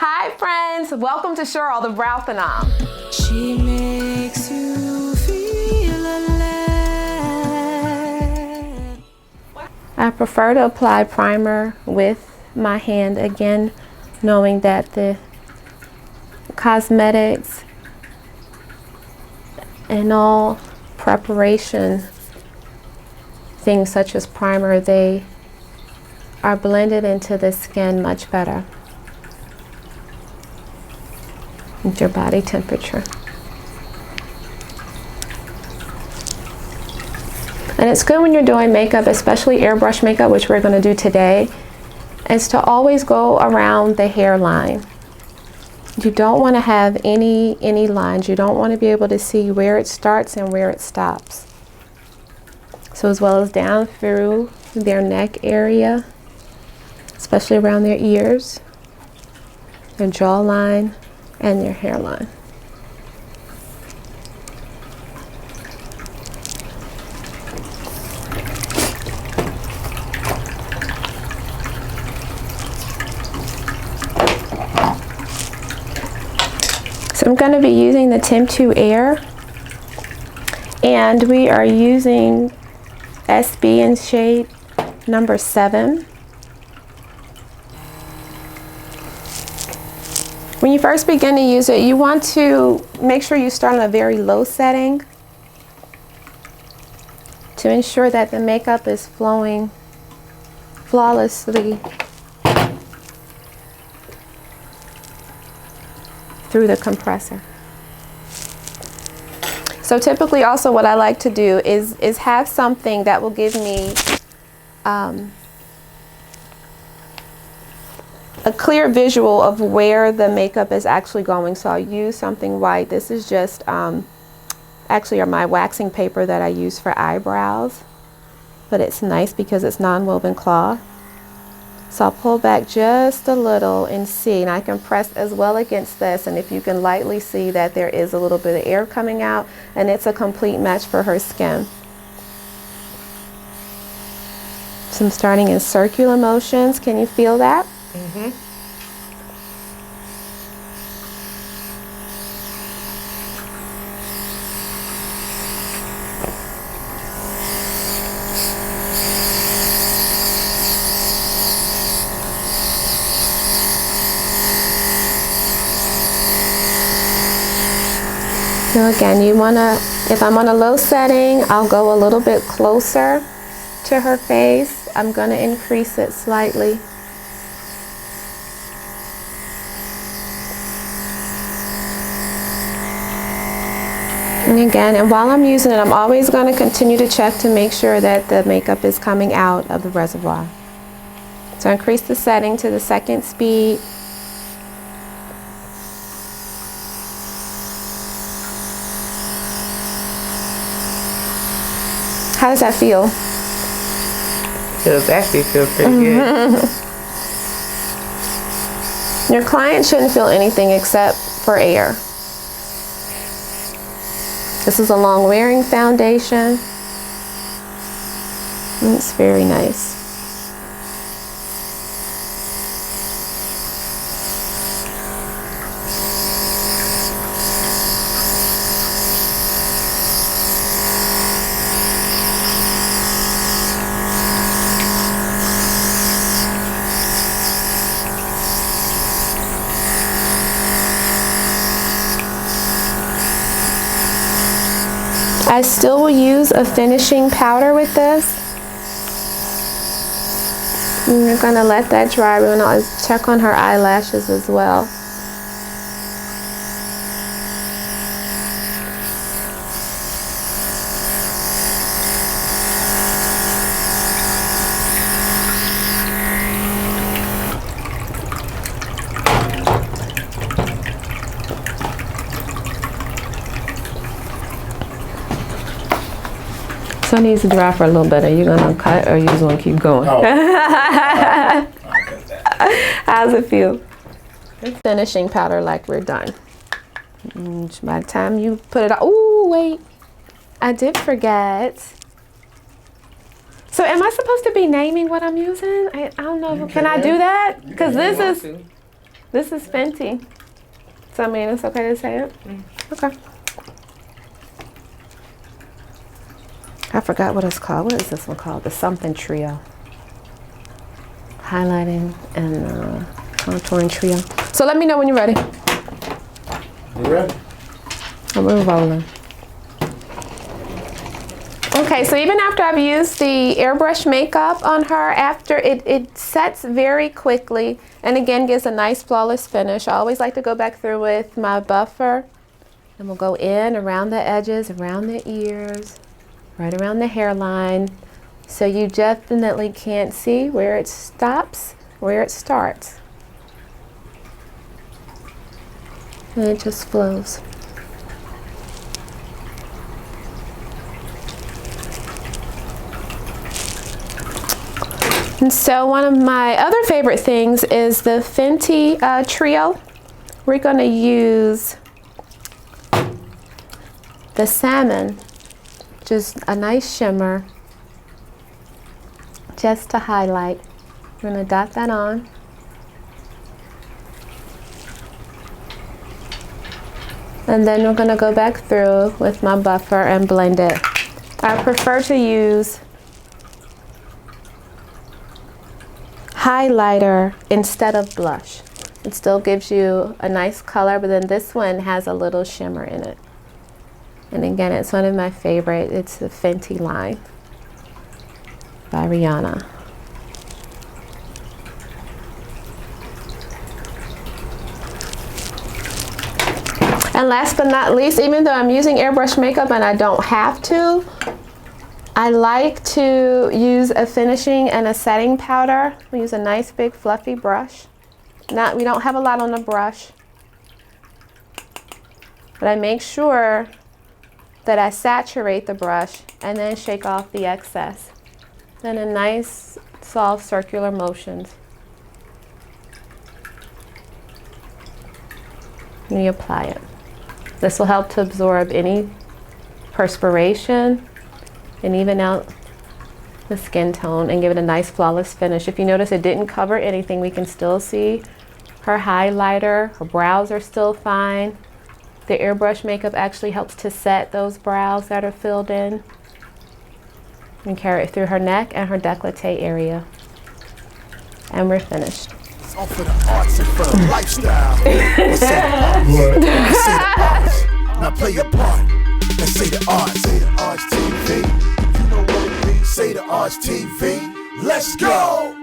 Hi friends, welcome to Sheryl, the brow Phenom. She makes you feel alive. I prefer to apply primer with my hand again, knowing that the cosmetics and all preparation things such as primer, they are blended into the skin much better with your body temperature. And it's good when you're doing makeup, especially airbrush makeup, which we're going to do today, is to always go around the hairline. You don't want to have any lines. You don't want to be able to see where it starts and where it stops. So as well as down through their neck area, especially around their ears, their jawline, and their hairline. So I'm going to be using the Tim2 Air, and we are using SB in shade number 7. When you first begin to use it, you want to make sure you start on a very low setting to ensure that the makeup is flowing flawlessly through the compressor. So typically also what I like to do is have something that will give me a clear visual of where the makeup is actually going. So I'll use something white. This is just actually my waxing paper that I use for eyebrows, but it's nice because it's non-woven cloth. So I'll pull back just a little and see, and I can press as well against this, and if you can lightly see that there is a little bit of air coming out, and it's a complete match for her skin. So I'm starting in circular motions. Can you feel that? Mm-hmm. So again, you want to, if I'm on a low setting, I'll go a little bit closer to her face. I'm going to increase it slightly. And again, and while I'm using it, I'm always going to continue to check to make sure that the makeup is coming out of the reservoir. So increase the setting to the second speed. How does that feel? It actually feels pretty good. Your client shouldn't feel anything except for air. This is a long wearing foundation. And it's very nice. I still will use a finishing powder with this. And you're going to let that dry. We're going to check on her eyelashes as well. So it needs to dry for a little bit. Are you going to cut or are you just going to keep going? Oh. How's it feel? Finishing powder like we're done. By the time you put it on, ooh, wait. I did forget. So am I supposed to be naming what I'm using? I don't know. Can I do that? Because this is, This is Fenty. So I mean, it's okay to say it? Okay. I forgot what it's called. What is this one called? The something trio. Highlighting and contouring trio. So let me know when you're ready. You ready? We're rolling. Okay, so even after I've used the airbrush makeup on her, after it sets very quickly and again gives a nice flawless finish. I always like to go back through with my buffer and we'll go in around the edges, around the ears, right around the hairline. So you definitely can't see where it stops, where it starts. And it just flows. And so one of my other favorite things is the Fenty trio. We're going to use the salmon, just a nice shimmer, just to highlight. We're going to dot that on. And then we're going to go back through with my buffer and blend it. I prefer to use highlighter instead of blush. It still gives you a nice color, but then this one has a little shimmer in it. And again, it's one of my favorite. It's the Fenty line by Rihanna. And last but not least, even though I'm using airbrush makeup and I don't have to, I like to use a finishing and a setting powder. We use a nice big fluffy brush. We don't have a lot on the brush, but I make sure that I saturate the brush and then shake off the excess. Then in nice soft circular motions. And you apply it. This will help to absorb any perspiration and even out the skin tone and give it a nice flawless finish. If you notice it didn't cover anything, we can still see her highlighter, her brows are still fine. The airbrush makeup actually helps to set those brows that are filled in. And carry it through her neck and her décolleté area. And we're finished. It's all for the arts and for the lifestyle. Let's say the arts. Now play your part. Let's say the arts. Say the arts TV. You know what it means. Say the arts TV. Let's go.